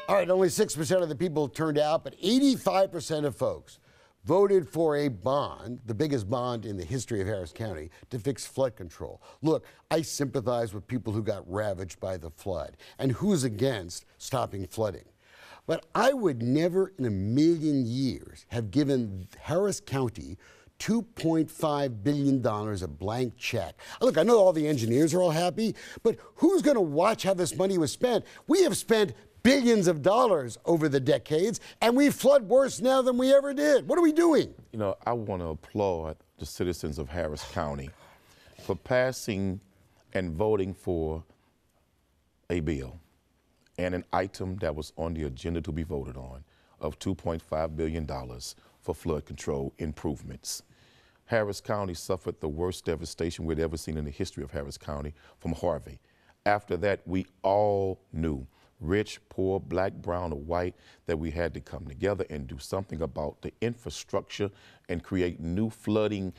All right, only 6% of the people turned out, but 85% of folks voted for a bond, the biggest bond in the history of Harris County, to fix flood control. Look, I sympathize with people who got ravaged by the flood, and who's against stopping flooding. But I would never in a million years have given Harris County $2.5 billion a blank check. Look, I know all the engineers are all happy, but who's going to watch how this money was spent? We have spent billions of dollars over the decades, and we flood worse now than we ever did. What are we doing? You know, I want to applaud the citizens of Harris County for passing and voting for a bill and an item that was on the agenda to be voted on of $2.5 billion for flood control improvements. Harris County suffered the worst devastation we'd ever seen in the history of Harris County from Harvey. After that, we all knew, rich, poor, black, brown, or white, that we had to come together and do something about the infrastructure and create new flooding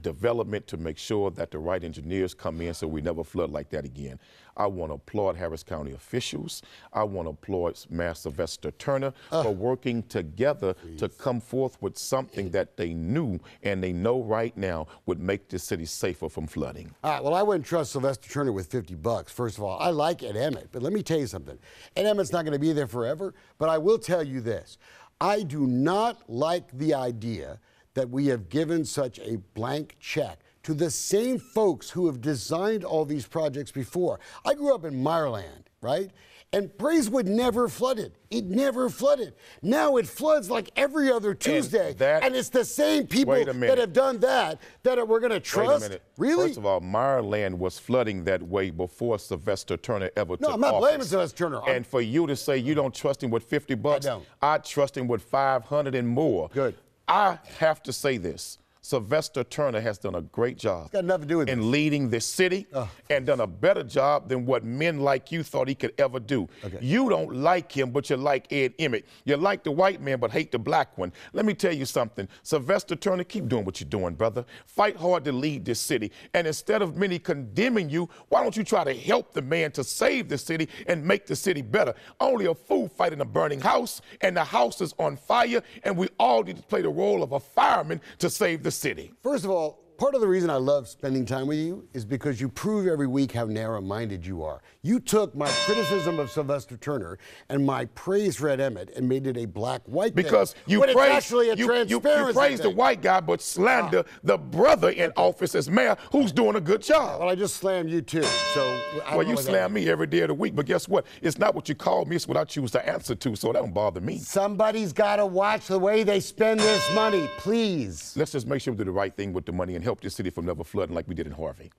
development to make sure that the right engineers come in so we never flood like that again. I want to applaud Harris County officials. I want to applaud Mayor Sylvester Turner for working together to come forth with something that they knew and they know right now would make this city safer from flooding. All right, well, I wouldn't trust Sylvester Turner with $50. First of all, I like Ed Emmett, but let me tell you something. Ed Emmett's not going to be there forever, but I will tell you this. I do not like the idea that we have given such a blank check to the same folks who have designed all these projects before. I grew up in Meyerland, right? And Braeswood never flooded. It never flooded. Now it floods like every other Tuesday. And it's the same people that have done that we're going to trust. Wait a minute. Really? First of all, Meyerland was flooding that way before Sylvester Turner ever took office. No, I'm not blaming Sylvester Turner. And for you to say you don't trust him with $50, I trust him with 500 and more. Good. I have to say this. Sylvester Turner has done a great job got nothing to do with in leading this city and done a better job than what men like you thought he could ever do. You don't like him, but you like Ed Emmett. You like the white man, but hate the black one. Let me tell you something. Sylvester Turner, keep doing what you're doing, brother. Fight hard to lead this city. And instead of many condemning you, why don't you try to help the man to save the city and make the city better? Only a fool fight in a burning house, and the house is on fire, and we all need to play the role of a fireman to save the city. First of all, part of the reason I love spending time with you is because you prove every week how narrow-minded you are. You took my criticism of Sylvester Turner and my praise for Ed Emmett and made it a black-white thing. Because you praise the white guy, but slander the brother in office as mayor who's doing a good job. Well, I just slammed you too. So well, you slam me every day of the week, but guess what? It's not what you call me, it's what I choose to answer to, so that don't bother me. Somebody's got to watch the way they spend this money, please. Let's just make sure we do the right thing with the money and help this city from never flooding like we did in Harvey.